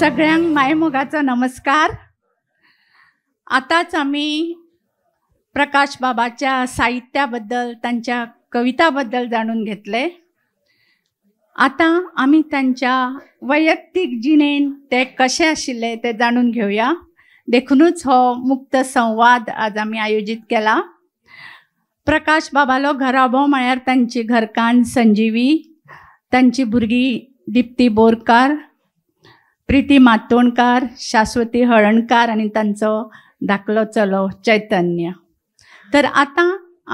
सगळ्यांक मायमोगाचो नमस्कार. आताच आम्ही प्रकाश बाबाच्या साहित्याबद्दल, त्यांच्या कविताबद्दल जाणून घेतले. आता आम्ही त्यांच्या वैयक्तिक जिणेन ते कसे आशिल्ले ते जाणून घेऊया. देखूनच हो मुक्त संवाद आज आम्ही आयोजित केला. प्रकाश बाबालो घराबो म्हळ्यार तांची घरकान्न संजीवी, तांची भुरगीं दिप्ती बोरकार, प्रीती मातोंडकार, शाश्वती हळणकार आणि तांचो धाकलो चलो चैतन्य. तर आता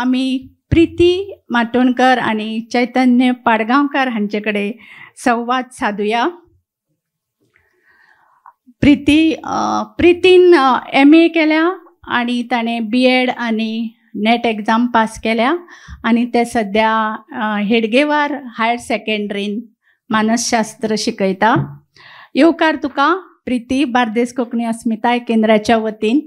आम्ही प्रीती मातोंडकर आणि चैतन्य पाडगांवकार हांचे कडेन संवाद साधूया. प्रीतीन MA केल्या आणि ताणें BEd आणि नेट एग्जाम पास केल्या आणि ते सध्या हेडगेवार हायर सेकंडरीन मानसशास्त्र शिकयता. येवकार तुका प्रीती बार्देस कोंकणी अस्मिताय केंद्राच्या वतीन.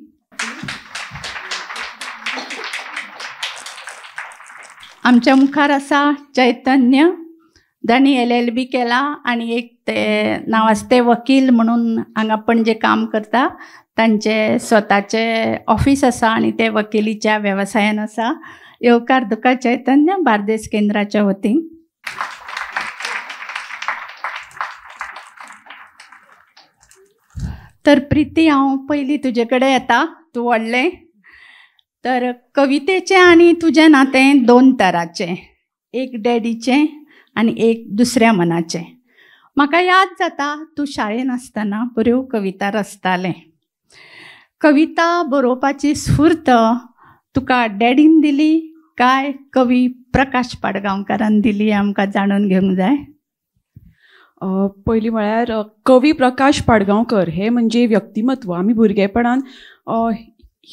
आमच्या मुखार आसा चैतन्य. तांणी LLB केला आणि एक ते नावाजते वकील म्हणून हांगा पणजे काम करता. तांचे स्वताचे ऑफिस आसा आणि ते वकिलीच्या व्यवसायान आसा. येवकार तुका चैतन्य बार्देस केंद्राच्या वतीन. तर प्रीती, हांव पयलीं तुजे कडेन येता. तूं व्हडलें तर कवितेचें आनी तुजें नातें दोन तराचें, एक डॅडीचें आनी एक दुसऱ्या मनाचें. म्हाका याद जाता तूं शाळेन आसतना बऱ्यो कविता रचतालें. कविता बरोवपाची स्फूर्त तुका डॅडीन दिली काय कवी प्रकाश पाडगांवकारान दिली आमकां जाणून घेवंक जाय. पयलीं म्हळ्यार कवी प्रकाश पाडगांवकर हे म्हणजे व्यक्तिमत्व. आमी भुरगेपणान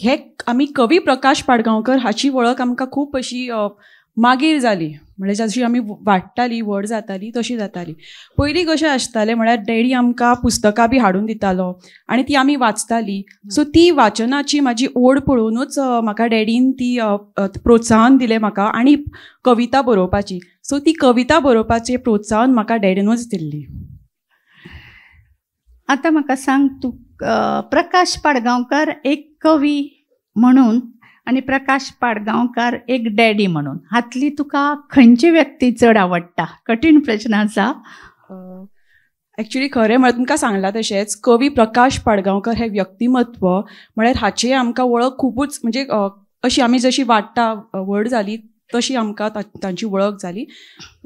हे आमी कवी प्रकाश पाडगांवकर हाची वळख आमकां खूब अशी मागीर जाली. म्हणजे जशी आमी वाडटालीं व्हड जातालीं तशी जाताली. पयलीं कशें आसतालें म्हळ्यार डॅडी आमकां पुस्तकां बी हाडून दितालो आनी ती आमी वाचतालीं. सो ती वाचनाची म्हाजी ओड पळोवनूच म्हाका डॅडीन ती प्रोत्साहन दिलें म्हाका आनी कविता बरोवपाची. सो ती कविता बरोवपाचें प्रोत्साहन म्हाका डॅडीनूच दिल्ली. आता म्हाका सांग, तूं प्रकाश पाडगांवकर एक कवी म्हणून आणि प्रकाश पाडगांवकार एक डॅडी म्हणून हातली तुका खंयची व्यक्ती चड आवडटा? कठीण प्रश्न आसा. एक्चुली खरें म्हळ्यार तुमकां सांगलां तशेंच कवी प्रकाश पाडगांवकर हें व्यक्तिमत्व म्हळ्यार हाची आमकां वळख खुबूच, म्हणजे अशी आमी जशी वाडटा व्हड जाली तशी आमकां तांची वळख जाली.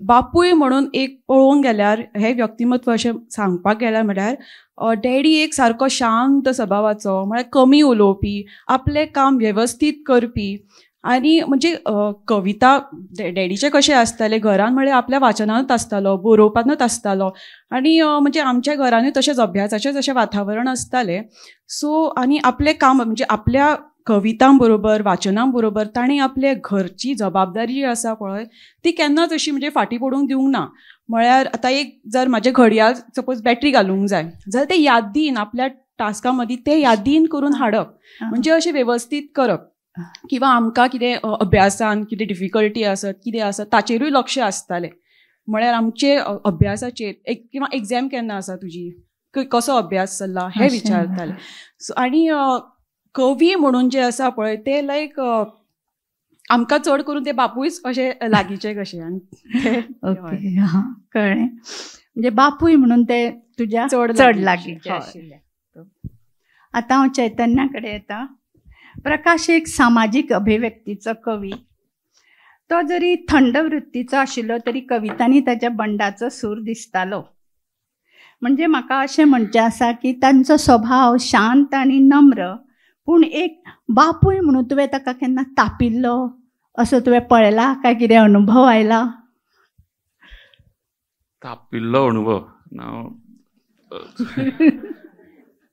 बापूय म्हणून एक पळोवंक गेल्यार हें व्यक्तिमत्व अशें सांगपाक गेल्यार म्हळ्यार डॅडी एक सारको शांत स्वभावाचो, म्हळ्यार कमी उलोवपी, आपलें काम वेवस्थीत करपी. आनी म्हणजे कविता डॅडीचें कशें आसतालें घरान म्हळ्यार आपल्या वाचनानूच आसतालो, बरोवपानूच आसतालो आनी म्हणजे आमच्या घरानूय तशेंच अभ्यासाचें जशें वातावरण आसतालें. सो आनी आपलें काम म्हणजे आपल्या कवितां बरोबर वाचनां बरोबर ताणें आपले घरची जबाबदारी जी आसा पळय ती केन्नाच अशी म्हणजे फाटीं पडूंक दिवंक ना. म्हळ्यार आतां एक जर म्हाजें घडयाळ सपोज बॅटरी घालूंक जाय जाल्यार तें यादीन आपल्या टास्का मदीं तें यादीन करून हाडप, म्हणजे अशें वेवस्थीत करप. किंवां आमकां कितें अभ्यासान कितें डिफिकल्टी आसत कितें आसत ताचेरूय लक्ष आसतालें. म्हळ्यार आमचे अभ्यासाचेर किंवां एग्जाम केन्ना आसा तुजी, कसो अभ्यास चल्ला हें विचारतालें. सो आनी कवी म्हणून जे आसा पळय ते लायक आमकां चड करून ते बापूयच अशें लागींचे कशें. ओके, कळ्ळें. म्हणजे बापूय म्हणून ते तुज्या चड लागींचे आशिल्ले. आतां हांव चैतन्या कडेन येता. प्रकाश एक सामाजीक अभिव्यक्तीचो कवी. तो जरी थंड वृत्तीचो आशिल्लो तरी कवितांनी ताच्या बंडाचो सूर दिसतालो. म्हणजे म्हाका अशें म्हणचें आसा की तांचो स्वभाव शांत आनी नम्र, पूण एक बापूय म्हणून तुवें ताका केन्ना तापिल्लो असो तुवें पळयला काय कितें अनुभव आयला? तापिल्लो अनुभव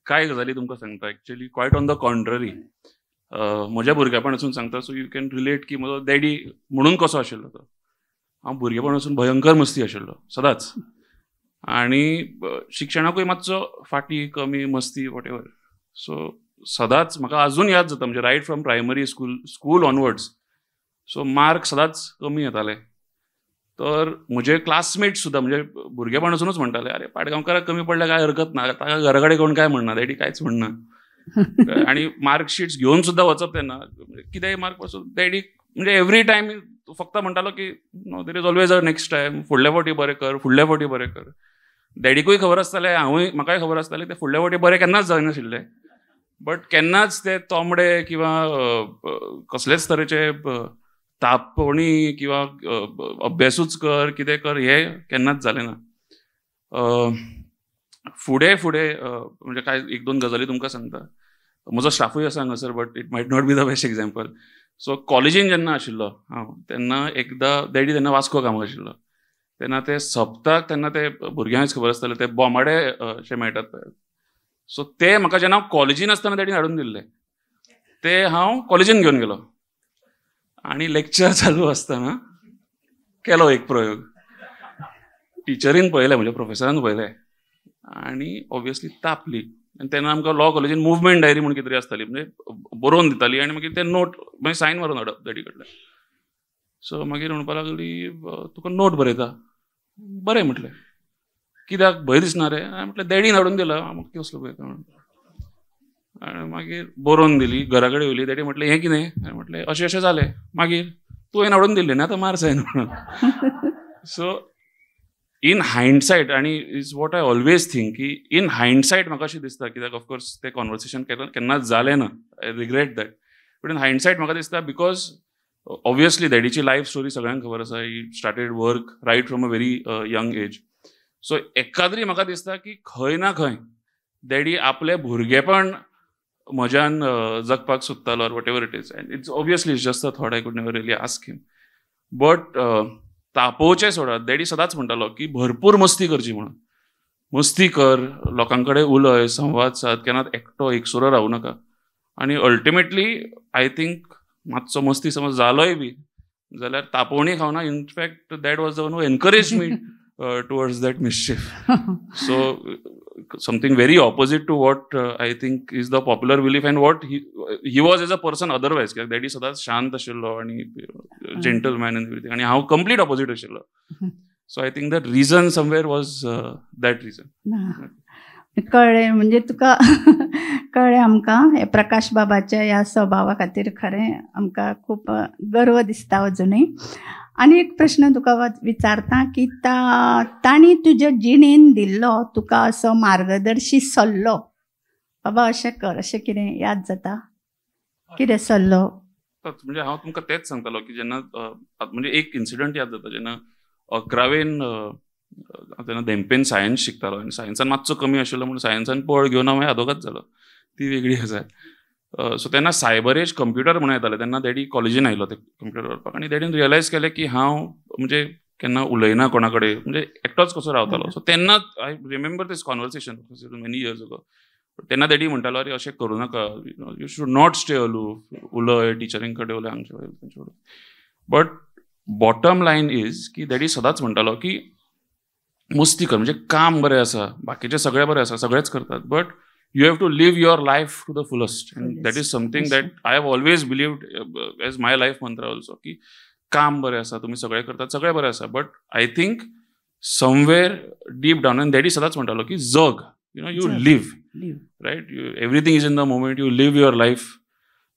काय गजाली तुमकां सांगता. Actually quiet on the contrary. म्हज्या भुरगेपणासून सांगता, सो यू कॅन रिलेट की म्हजो डॅडी म्हणून कसो आशिल्लो तो. हांव भुरगेपणासून भयंकर मस्ती आशिल्लो सदांच, आनी शिक्षणाकूय मातसो फाटीं कमी मस्ती वॉट एवर. सो सदांच म्हाका अजून याद जाता, म्हणजे right from primary school onwards. So mark सदांच कमी येताले तर म्हजे क्लासमेट्स सुद्दां म्हणजे भुरगेपणासूनच म्हणटाले अरे पाडगांवकाराक कमी पडल्यार काय हरकत ना, ताका घरा कडेन कोण काय म्हणना, डॅडी कांयच म्हणना. आणि मार्कशीट्स घेवन सुद्दां वचप तेन्ना कितेंय मार्क पासून डॅडी म्हणजे एवरी टायम फक्त म्हणटालो की no there is always a next time, फुडल्या फावटी बरें कर, फुडल्या फावटी बरें कर. डॅडीकूय खबर आसतालें, हांवूय म्हाकाय खबर आसतालें ते फुडल्या फावटी बरें केन्नाच जायनाशिल्लें. बट केन्नाच ते तोंबडे किंवा कसलेच तरेचे तापोवणी किंवा अभ्यासूच कर कितें कर हे केन्नाच जालें ना. फुडें म्हणजे काय एक दोन गजाली तुमकां सांगता. म्हजो स्टाफूय आसा हांगासर, but it might not be the best example. So कॉलेजीन जेन्ना आशिल्लो हांव तेन्ना एकदां डॅडी तेन्ना वास्को कामाक आशिल्लो. तेन्ना ते सप्ताक तेन्ना ते भुरग्यांक खबर आसतालें ते बोमाडे अशे मेळटात पळय. सो ते म्हाका जेन्ना हांव कॉलेजीन आसतना डॅडीन हाडून दिल्ले ते हांव कॉलेजीन घेवन गेलो आणि लेक्चर चालू आसतना केलो एक प्रयोग. टिचरीन पळयलें, म्हणजे प्रोफेसरान पळयलें आनी ऑब्वियसली तापली. आनी तेन्ना आमकां लॉ कॉलेजीन मुवमेंट डायरी म्हणून कितें तरी आसताली, म्हणजे बरोवन दिताली आनी मागीर ते नोट मागीर सायन मारून हाडप डॅडी कडल्यान. सो मागीर म्हणपा लागली तुका नोट बरयता. बरें म्हटलें. कित्याक भंय दिसना रे? म्हटलें डॅडीन हाडून दिला, म्हाका कसलो भंय म्हणून. आनी मागीर बरोवन दिली, घरा कडेन येयली. डॅडी म्हटलें हें कितें? हांवें म्हटलें अशें अशें जालें. मागीर तुवें हाडून दिल्लें न्ही, आतां मार सायन म्हणून. सो इन हायंडसायट, आनी is what I always think की इन हायंडसायट म्हाका अशें दिसता, कित्याक ऑफकोर्स तें कॉन्वर्सेशन केन्नाच जालें ना, I regret that. But in hindsight म्हाका दिसता बिकॉज ऑब्वियसली डॅडीची लायफ स्टोरी सगळ्यांक खबर आसा. He started work right from a very young age. So एकाद्री म्हाका दिसता की खंय ना खंय डॅडी आपलें भुरगेपण म्हज्यान जगपाक सोदतालो, or whatever it is. And it's obviously it's just a thought, I could never really ask him. But तापोवचें सोडात, डॅडी सदांच म्हणटालो की भरपूर मस्ती करची म्हणून. मस्ती कर, लोकां कडेन उलय, संवाद साद, केन्नाच एकटो एकसुरो रावूं नाका. आनी अल्टिमेटली आय थिंक मातसो मस्ती समज जालोय बी जाल्यार तापोवणी खावना. In fact that was the one who encourage me towards that mischief. So something very opposite to what I think is the popular belief and what he was as a person otherwise. Daddy सदांच शांत आशिल्लो आणि gentleman and everything, आणि हांव complete opposite आशिल्लो. So I think that reason somewhere was that reason. कळ्ळें, म्हणजे तुका कळ्ळें आमकां हे प्रकाश बाबाच्या ह्या स्वभावा खातीर खरें आमकां खूब गर्व दिसता अजुनूय. आनी एक प्रश्न तुका विचारता की तांणी तुज्या जिणेन दिल्लो तुका असो मार्गदर्शी सल्लो, बाबा अशें कर, अशें कितें याद जाता? कितें सल्लो? म्हणजे हांव तुमकां तेच सांगतालो की जेन्ना म्हणजे एक इन्सिडंट याद जाता. जेन्ना 11वेन तेन्ना धेंपेन सायन्स शिकतालो आनी सायन्सान मातसो कमी आशिल्लो म्हणून सायन्सान पळ घेवन हांव आदोगाद जालो. ती वेगळी गजाल. सो तेन्ना सायबर एज कंप्युटर म्हणून येताले. तेन्ना डॅडी कॉलेजीन आयलो ते कंप्युटर करपाक, आनी डॅडीन रियलायज केलें की हांव म्हणजे केन्ना उलयना कोणा कडेन, म्हणजे एकटोच कसो रावतालो. सो तेन्ना I remember this conversation many years ago. तेन्ना डॅडी म्हणटालो अरे अशें करूं नाका, you should not stay aloof, उलय, टिचरींग कडेन उलय, हांगचे तांचे कडेन. बट बॉटम लायन इज की डॅडी सदांच म्हणटालो की मस्ती कर, म्हणजे काम बरें आसा, बाकीचे सगळे बरें आसा, सगळेच करतात, but you have to live your life to the fullest, and that is something that I have always believed as my life mantra also, की काम बरें आसा, तुम्ही सगळे करतात, सगळे बरें आसा, but I think somewhere deep down, and daddy सदांच म्हणटालो की जग, you know, you live, right, everything is in the moment, you live your life,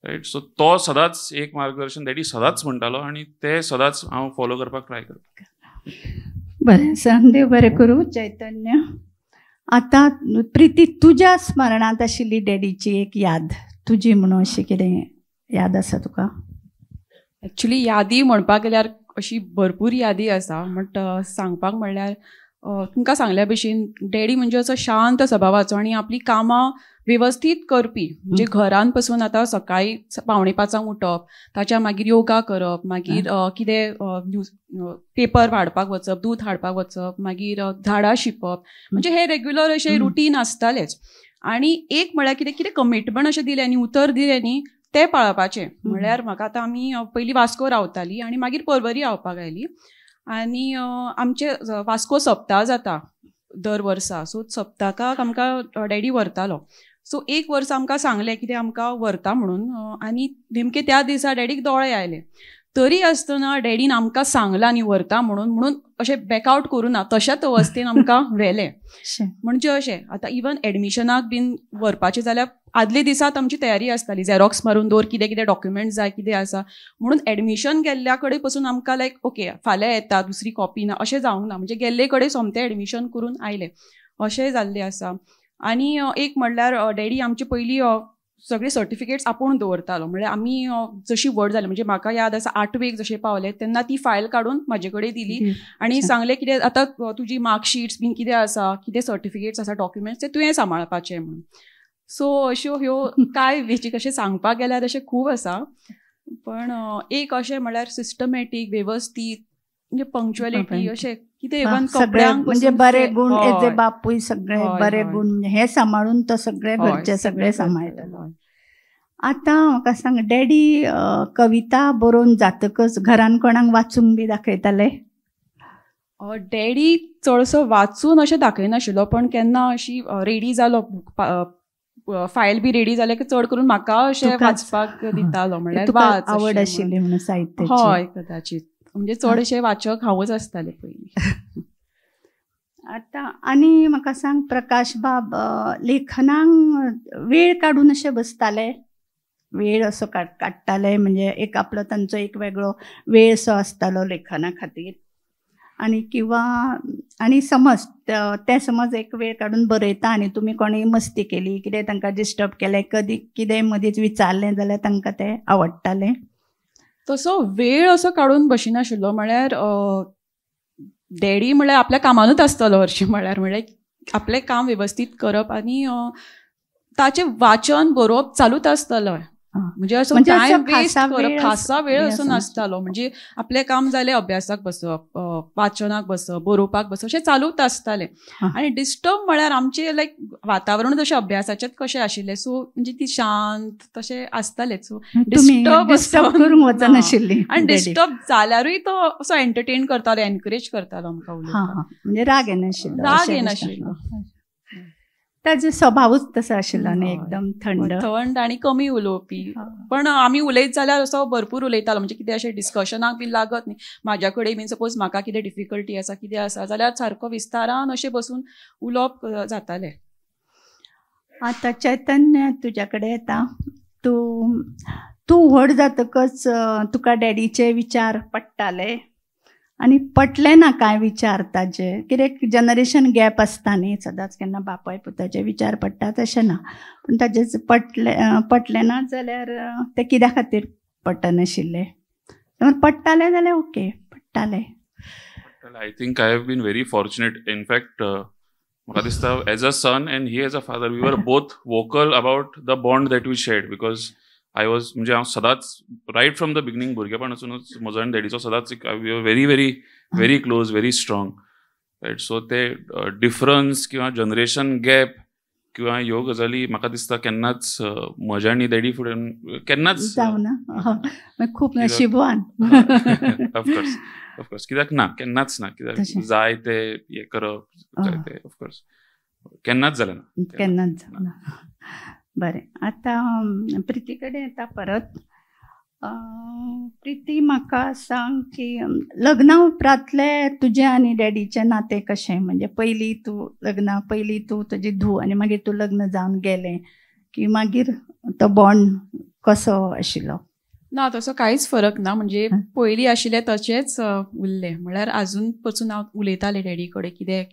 right. So तो सदांच एक मार्गदर्शन डॅडी सदांच म्हणटालो आणि ते सदांच हांव फॉलो करपाक ट्राय करता. बरें, देव बरें करूं. चैतन्य, आता प्रिती, तुज्या स्मरणांत आशिल्ली डॅडीची एक याद तुजी म्हणून अशी कितें याद आसा तुका? एक्चुली यादी म्हणपाक गेल्यार अशी भरपूर यादी आसा, बट सांगपाक म्हणल्यार तुमकां सांगल्या भशेन डॅडी म्हणजे असो शांत स्वभावाचो आणि आपली कामां व्यवस्थीत करपी. म्हणजे घरान पासून आतां सकाळी 4:45 उठप, ताच्या मागीर योगा करप, मागीर कितें पेपर हाडपाक वचप, दूध हाडपाक वचप, मागीर झाडां शिंपप, म्हणजे हे रेग्युलर अशें रुटीन आसतालेच. आनी एक म्हळ्यार कितें कितें कमिटमेंट अशें दिलें न्ही, उतर दिलें न्ही, तें पाळपाचें. म्हळ्यार म्हाका आतां आमी पयलीं वास्को रावतालीं आनी मागीर पर्वरी रावपाक आयलीं, आनी आमचे वास्को सप्ताह जाता दर वर्सा. सो सप्तकाक आमकां डॅडी व्हरतालो. सो एक वर्स आमकां सांगलें कितें आमकां व्हरता म्हणून, आनी नेमके त्या दिसा डॅडीक दोळे आयले. तरी आसतना डॅडीन आमकां सांगलां न्ही व्हरता म्हणून अशें बॅकआउट करूं ना, तशाच अवस्थेन आमकां व्हेलें. म्हणजे अशें आतां इवन एडमिशनाक बीन व्हरपाचें जाल्यार आदले दिसात आमची तयारी आसताली, झेरॉक्स मारून दवर, कितें कितें डॉक्युमेंट जाय कितें आसा म्हणून. एडमिशन गेल्ल्या कडेन पसून आमकां लायक ओके फाल्यां येता दुसरी कॉपी ना अशें जावंक ना. म्हणजे गेल्ले कडेन सोमतें एडमिशन करून आयलें अशें जाल्लें आसा. आनी एक म्हणल्यार डॅडी आमचे पयलीं सगळे सर्टिफिकेट्स आपूण दवरतालो. म्हणल्यार आमी जशी व्हड जाली, म्हणजे म्हाका याद आसा 8वेक जशें पावले तेन्ना ती फायल काडून म्हाजे कडेन दिली आनी सांगलें कितें आतां तुजी मार्कशीट्स बीन कितें आसा, कितें सर्टिफिकेट्स आसा, डॉक्युमेंट्स ते तुवें सांबाळपाचें म्हणून. सो अश्यो ह्यो कांय वेची कशें सांगपाक गेल्यार अशें खूब आसा. पण एक अशें म्हणल्यार सिस्टमॅटीक वेवस्थीत म्हणजे पंक्च्युअलिटी अशें कितें इवन कपड्यांक म्हणजे बरे गुण एज ए बापूय सगळे बरे गुण म्हणजे हे सांबाळून तो सगळे घरचे सगळे सांबाळटलो. आतां म्हाका सांग, डॅडी कविता बरोवन जातकच घरान कोणाक वाचूंक बी दाखयताले? डॅडी चडसो वाचून अशें दाखयनाशिल्लो, पण केन्ना अशी रेडी जालो फायल बी रेडी जाले की चड करून म्हाका अशें वाचपाक दितालो. म्हणल्यार आवड आशिल्ली म्हणून साहित्याची. हय कदाचित, म्हणजे चडशे वाचक हांवूच आसताले पयलीं. आतां आनी म्हाका सांग, प्रकाश बाब लेखनाक वेळ काडून अशें बसताले, वेळ असो काडटाले, म्हणजे एक आपलो तांचो एक वेगळो वेळ असो आसतालो लेखना खातीर. आनी किंवा आनी समज ते समज एक वेळ काडून बरयता आनी तुमी कोणेय मस्ती केली, कितें तांकां डिस्टर्ब केलें, कधी कितेंय मदींच विचारलें जाल्यार तांकां तें आवडटालें? तसो वेळ असो काडून बशिनाशिल्लो. म्हळ्यार डॅडी म्हळ्यार आपल्या कामानूच आसतलो हरशीं. म्हळ्यार आपलें काम वेवस्थीत करप आनी ताचें वाचन बरोवप चालूच आसतलो. म्हणजे असो टायम वेस्ट करप खासा वेळ असो नासतालो. म्हणजे आपलें काम जालें अभ्यासाक बसप, वाचनाक बसप, बरोवपाक बसप अशें चालूच आसतालें. आनी डिस्टर्ब म्हळ्यार आमचें लायक वातावरण जशें अभ्यासाचेंच कशें आशिल्लें, सो म्हणजे ती शांत तशें आसतालें. सो डिस्टर्ब करूंक वचनाशिल्ली. आनी डिस्टर्ब जाल्यारूय तो असो एंटरटेन करतालो, एनकरेज करतालो आमकां उलोवपाक. म्हणजे राग येनाशिल्लो. राग येनाशिल्लो. ताजो स्वभावूच तसो आशिल्लो न्ही, एकदम थंड आनी कमी उलोवपी. पण आमी उलयत जाल्यार असो भरपूर उलयतालो. म्हणजे कितें अशें डिस्कशनाक बी लागत न्ही. म्हाज्या कडेन बीन सपोज म्हाका कितें डिफिकल्टी आसा, कितें आसा जाल्यार सारको विस्तारान अशें बसून उलोवप जातालें. आतां चैतन्य तुज्या कडेन येता. तूं व्हड जातकच तुका डॅडीचे विचार पडटाले आनी पटले ना कांय विचार ताजे? कित्याक जनरेशन गॅप आसता न्ही, सदांच केन्ना बापाय पुताचे विचार पडटा तशें ना. पूण ताजे पटले ना जाल्यार ते कित्या खातीर पडटनाशिल्ले? पडटाले जाल्यार ओके, पडटाले. I think I have been very fortunate. In fact म्हाका दिसता as a son and he as a father we were both vocal about the bond that we shared. Because म्हणजे हांव सदांच रायट फ्रॉम द बिगिनींग भुरगेपणासूनच म्हजो आनी डॅडीचो सदांच we were very very very close, very strong. Right. So ते difference किंवा जनरेशन गॅप किंवा ह्यो गजाली म्हाका दिसता केन्नाच म्हज्या आनी डॅडी फुड्यान केन्नाच जावना. खूब नशिबवान. ऑफकोर्स कित्याक ना, केन्नाच ना. कित्याक जाय ते हें करप जाय ते ऑफकोर्स केन्नाच जालें ना, केन्नाच जावना. बरें, आतां प्रिती कडेन येता परत. प्रिती, म्हाका सांग की लग्ना उपरांतले तुजे आनी डॅडीचें नातें कशें? म्हणजे लग्ना पयलीं तूं तुजी धूव आनी मागीर तूं लग्न जावन गेलें की मागीर तो बॉन्ड कसो आशिल्लो? ना, तसो कांयच फरक ना. म्हणजे पयलीं आशिल्लें तशेंच उरलें. म्हळ्यार आजून पसून हांव उलयतालें डॅडी कडेन. कितें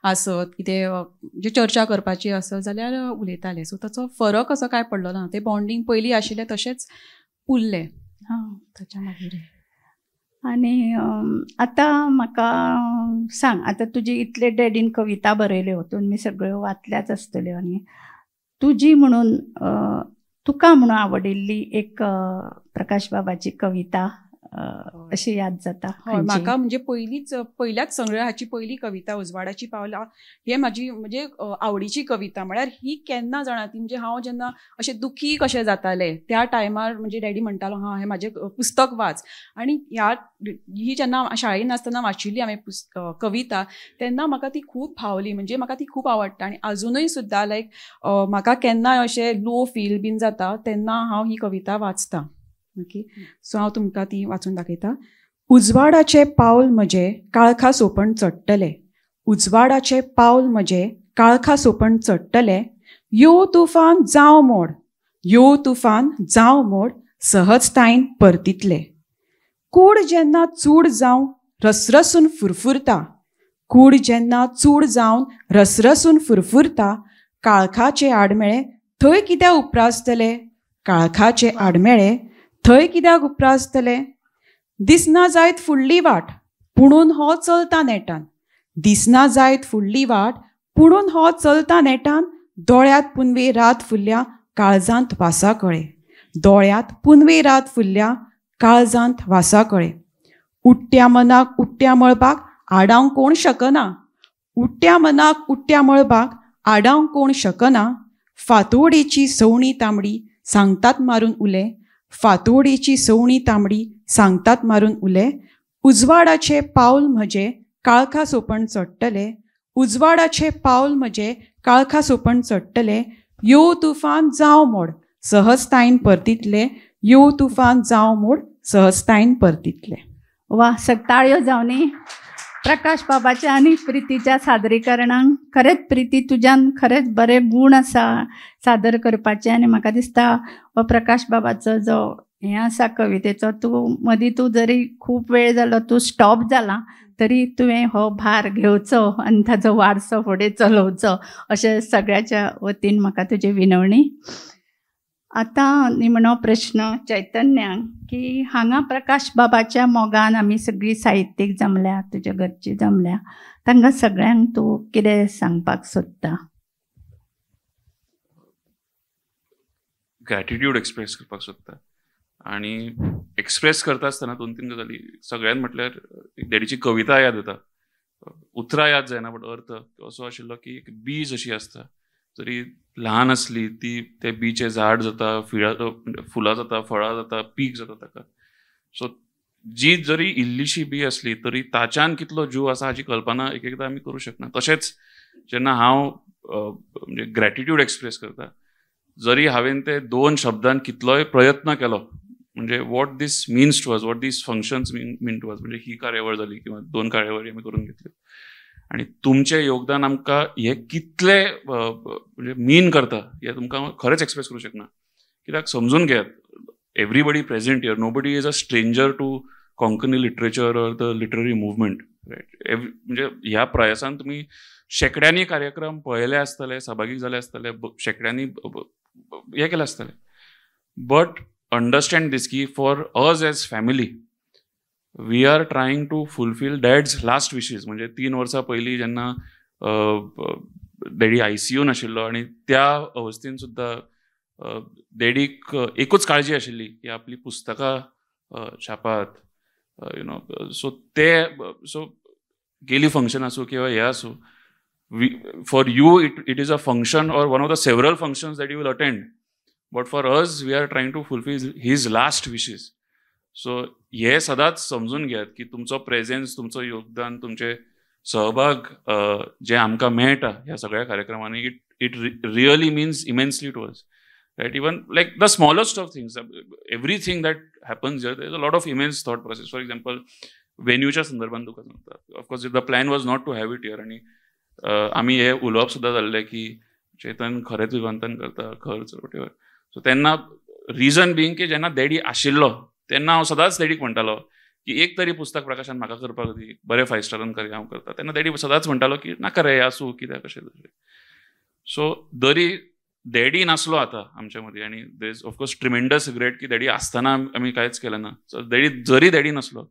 आसत, कितें म्हणजे चर्चा करपाची आसत जाल्यार उलयतालें. सो ताचो फरक असो कांय पडलो ना. तें बॉन्डिंग पयलीं आशिल्लें तशेंच उरलें. ताच्या मागीर आनी आतां म्हाका सांग, आतां तुजी इतले डॅडीन कविता बरयल्यो, तुमी सगळ्यो वाचल्याच आसतल्यो. आनी तुजी म्हणून तुका म्हणून आवडिल्ली एक प्रकाश बाबाची कविता अशी याद जाता? म्हाका म्हणजे पयल्याच संग्रहाची पयली कविता उजवाडाची पावला हे म्हाजी म्हणजे आवडीची कविता. म्हळ्यार ही केन्ना जाणा ती म्हणजे हांव जेन्ना अशें दुखी कशें जातालें त्या टायमार म्हणजे डॅडी म्हणटालो हें म्हाजें पुस्तक वाच. आनी ही जेन्ना शाळेन आसतना वाचिल्ली हांवें कविता तेन्ना म्हाका ती खूब भावली. म्हणजे म्हाका ती खूब आवडटा. आनी अजुनूय सुद्दां लायक म्हाका केन्नाय अशें लो फील बीन जाता तेन्ना हांव ही कविता वाचतां. ओके, सो हांव तुमकां ती वाचून दाखयता. उजवाडाचे पावल म्हजे काळखा सोपण चडटले, उजवाडाचे पावल म्हजे काळखा सोपण चडटले, यो तुफान जावं मोड, यो तुफान जावं मोड, सहजतायेन परतितले. कूड जेन्ना चूड जावन रसरसून फुरफुरता, कूड जेन्ना चूड जावन रसरसून फुरफुरता, काळखाचे आडमेळे थंय कित्याक उपरासतले, काळखाचे आडमेळे थंय कित्याक उपरासतले. दिसना जायत फुडली वाट पुणून हो चलता नेटान, दिसना जायत फुडली वाट पुणून हो चलता नेटान, दोळ्यात पुनवे रात फुल्ल्या काळजांत वासा कळे, दोळ्यात पुनवे रात फुल्ल्या काळजांत वासा कळे. उट्ट्या मनाक उट्ट्या मळबाक आडावंक कोण शकना, उट्ट्या मनाक उट्ट्या मळबाक आडावंक कोण शकना. फातोडेची सवणी तांबडी सांगतात मारून उले, फातोडेची सवणी तांबडी सांगतात मारून उले. उजवाडाचे पावल म्हजे काळखा सोपण चडटले, उजवाडाचे पावल म्हजे काळखा सोपण चडटले, यो तुफान जावं मोड, सहजतायेन परतितले, यो तुफान जावं मोड, सहजतायेन परतितले. वा, ताळयो जावनी प्रकाश बाबाच्या आणि प्रितीच्या सादरीकरणांक. खरेंच प्रिती, तुज्यान खरेंच बरे गूण आसा सादर करपाचे, आनी म्हाका दिसता हो प्रकाश बाबाचो जो हें आसा कवितेचो, तूं जरी खूब वेळ जालो तूं स्टॉप जाला तरी तुवें हो भार घेवचो आनी ताजो वारसो फुडें चलोवचो, अशें सगळ्याच्या वतीन म्हाका तुजी विनवणी. आतां निमणो प्रश्न चैतन्यांक, की हांगा प्रकाश बाबाच्या मोगान आमी सगळीं साहित्यीक जमल्या, तुज्या घरची जमल्या, तांकां सगळ्यांक तूं कितें सांगपाक सोदता? ग्रॅटिट्यूड एक्सप्रेस करपाक सोदता. आणि एक्सप्रेस करता आसतना 2-3 गजाली. सगळ्यान म्हटल्यार डॅडीची कविता याद येता, उतरां याद जायना, बट अर्थ असो आशिल्लो की एक बीज अशी आसता, जरी ल्हान आसली ती ते बीचे झाड जाता, फुलां जाता, फळां जाता, पीक जाता ताका. सो जी जरी इल्लीशी बी आसली तरी ताच्यान कितलो जीव आसा हाची कल्पना एक एकदां आमी करूं शकना. तशेंच जेन्ना हांव म्हणजे ग्रॅटिट्यूड एक्सप्रेस करता, जरी हांवें ते 2 शब्दांत कितलोय प्रयत्न केलो, म्हणजे what this means to us, what this functions mean to us, म्हणजे ही कार्यावळ जाली किंवा 2 कार्यावळी आमी करून घेतल्यो, आणि तुमचें योगदान आमकां हे कितले म्हणजे मीन करता हे तुमकां खरेंच एक्सप्रेस करूं शकना. कित्याक समजून घेयात, everybody present here, nobody is a stranger to Konkani literature or the literary movement, right. म्हणजे ह्या प्रयासान तुमी शेकड्यांनी कार्यक्रम पळयले आसतले, सहभागी जाले आसतले, शेकड्यांनी हे केलें आसतलें, बट अंडरस्टँड दीस की for us as family we are trying to fulfil dad's last wishes. म्हणजे 3 वर्सां पयलीं जेन्ना डॅडी ICUन आशिल्लो, आणि त्या अवस्थेन सुद्दां डॅडीक एकूच काळजी आशिल्ली की आपली पुस्तकां छापात, यु नो. सो गेली फंक्शन आसूं किंवा हे आसूं, for you it is a function or one of the several functions that you will attend, but for us we are trying to fulfill his last wishes. So हे सदांच समजून घेयात की तुमचो प्रेझेन्स, तुमचो योगदान, तुमचे सहभाग जे आमकां मेळटा ह्या सगळ्या कार्यक्रमांनी, it really means immensely to us, right. Even like the smallest of things, everything that happens here, there is a lot of immense thought process. For example वेन्यूच्या संदर्भात तुका सांगता, of course the plan was not to have it here, आणि आमी हे उलोवप सुद्दां जाल्लें की चेतन खरेंच विमानतन करता खर्च वॉटेवर. सो तेन्ना रिजन बींग की जेन्ना डॅडी आशिल्लो तेन्ना हांव सदांच डॅडीक म्हणटालो की एक तरी पुस्तक प्रकाशन म्हाका करपाक दी, बरें 5 स्टारान करया हांव करता. तेन्ना डॅडी सदांच म्हणटालो की नाका रे आसूं कित्याक कशें तशें. सो जरी डॅडी नासलो आतां आमच्या मदीं, आनी there is of course tremendous regret की डॅडी आसतना आमी कांयच केलें ना. सो जरी डॅडी नासलो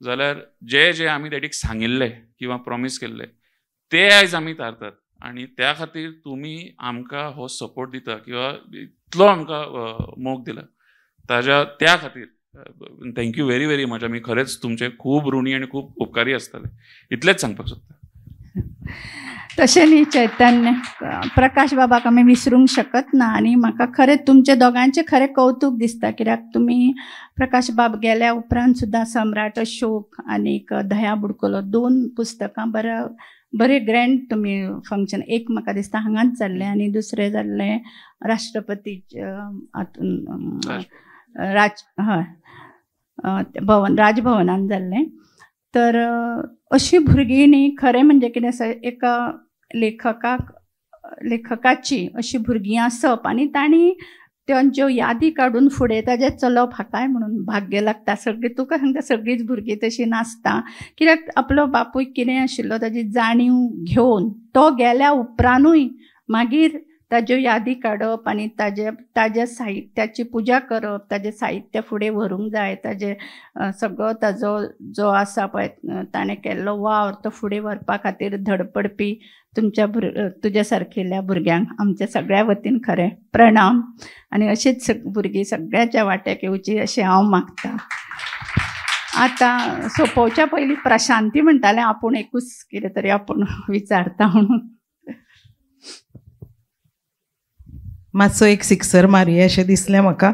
जाल्यार जे आमी डॅडीक सांगिल्लें किंवा प्रॉमीस केल्लें ते आयज आमी तारतात, आनी त्या खातीर तुमी आमकां हो सपोर्ट दिता किंवा इतलो आमकां मोग दिला, त्या खातीर थँक्यू व्हेरी व्हेरी मच. आमी खरेंच तुमचे खूब ऋणी आनी खूब उपकारी आसतले, इतलेंच सांगपाक सोदता. तशें न्ही चैतन्य, प्रकाश बाबाक आमी विसरूंक शकत ना, आनी म्हाका खरेंच तुमचे दोगांचें खरें कौतूक दिसता, कित्याक तुमी प्रकाश बाब गेल्या उपरांत सुद्दां सम्राट अशोक आनीक दया बुडकुलो 2 पुस्तकां बरे ग्रँड तुमी फंक्शन, एक म्हाका दिसता हांगाच जाल्लें आनी दुसरें जाल्लें राष्ट्रपतीच्या हातून राजभवनान जाल्लें. तर अशीं भुरगीं न्ही खरें म्हणजे कितें आसा, एका लेखकाची अशीं भुरगीं आसप आनी तांणी त्यांच्यो यादी काडून फुडें ताजें चलप हाकाय म्हणून भाग्य लागता. सगळीं तुका सांगता सगळींच भुरगीं तशीं नासता. कित्याक आपलो बापूय कितें आशिल्लो ताजी जाणीव घेवन तो गेल्या उपरांतूय मागीर ताज्यो यादी काडप आनी ताज्या साहित्याची पुजा करप, ताजें साहित्य फुडें व्हरूंक जाय, ताजें सगळो ताजो जो आसा पळय ताणें केल्लो वावर तो फुडें व्हरपा खातीर धडपडपी तुज्या सारकिल्ल्या भुरग्यांक आमच्या सगळ्या वतीन खरें प्रणाम. आनी अशीच भुरगीं सगळ्याच्या वाट्याक येवची अशें हांव मागतां. आतां सोंपोवच्या पयलीं प्रशांती म्हणटालें आपूण एकूच कितें तरी आपूण विचारता म्हणून. मातसो एक सिक्सर मारया अशें दिसलें म्हाका.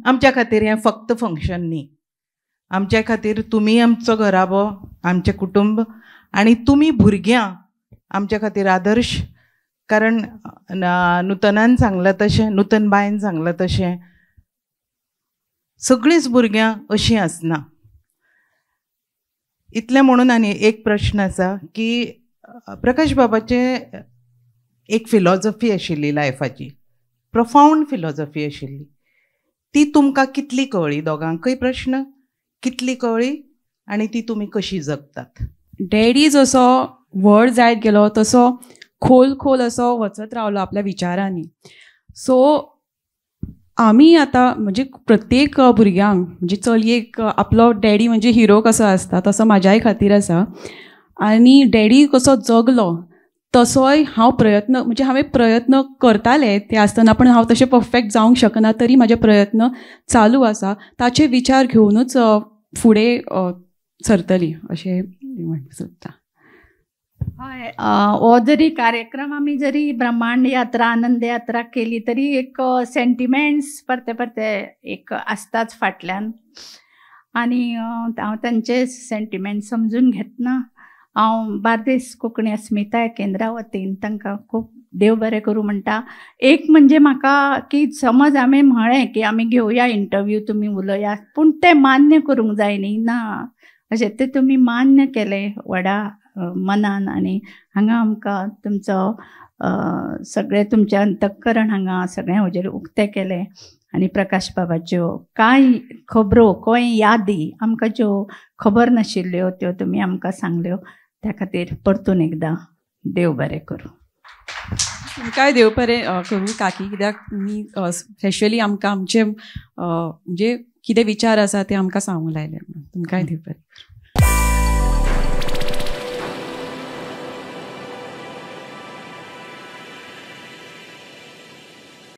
आमच्या खातीर हें फक्त फंक्शन न्ही. आमच्या खातीर तुमी आमचो घराबो, आमचें कुटुंब, आनी तुमी भुरग्यां आमच्या खातीर आदर्श. कारण नूतनान सांगलां तशें, नूतन बायन सांगलां तशें सगळींच भुरग्यां अशीं आसना. इतलें म्हणून आनी एक प्रश्न आसा की प्रकाश बाबाचें एक फिलॉसॉफी आशिल्ली लायफाची, प्रफावंड फिलॉसॉफी आशिल्ली. ती तुमकां कितली कळ्ळी दोगांकय? प्रश्न कितली कळ्ळी आनी ती तुमी कशी जगतात? डॅडी जसो व्हड जायत गेलो तसो खोल असो वचत रावलो आपल्या विचारांनी. सो आमी आतां म्हणजे प्रत्येक भुरग्यांक म्हणजे चलयेक आपलो डॅडी म्हणजे हिरो कसो आसता तसो म्हाज्याय खातीर आसा. आनी डॅडी कसो जगलो तसोय हांवें प्रयत्न करतालें ते आसतना, पण हांव तशें परफेक्ट जावंक शकना. तरी म्हाजे प्रयत्न चालू आसा. ताचे विचार घेवनूच फुडें सरतली अशें म्हणूंक सोदता. हय, हो जरी कार्यक्रम आमी जरी ब्रह्मांड यात्रा, आनंद यात्रा केली तरी एक सेंटिमेंट्स परते एक आसताच फाटल्यान. आनी हांव तांचे सेंटिमेंट समजून घेतना हांव बार्देस कोंकणी अस्मिताय केंद्रा वतीन तांकां खूब देव बरें करूं म्हणटा. एक म्हणजे म्हाका की समज आमी म्हळें की आमी घेवया इंटरव्यू, तुमी उलया, पूण तें मान्य करूंक जाय न्ही. ना, अशें तें तुमी मान्य केलें व्हडा मनान. आनी हांगा आमकां तुमचो सगळें तुमचें अंतकरण हांगा सगळें हाजेर उक्तें केलें. आनी प्रकाश बाबाच्यो कांय खबरो, कांय यादी आमकां ज्यो खबर नाशिल्ल्यो त्यो तुमी आमकां सांगल्यो, त्या खातीर परतून एकदां देव बरें करूं. तुमकांय देव बरें करूं काकी, कित्याक तुमी स्पेशली आमकां आमचे म्हणजे कितें विचार आसा ते आमकां सांगूंक लायले. तुमकांय देव बरें.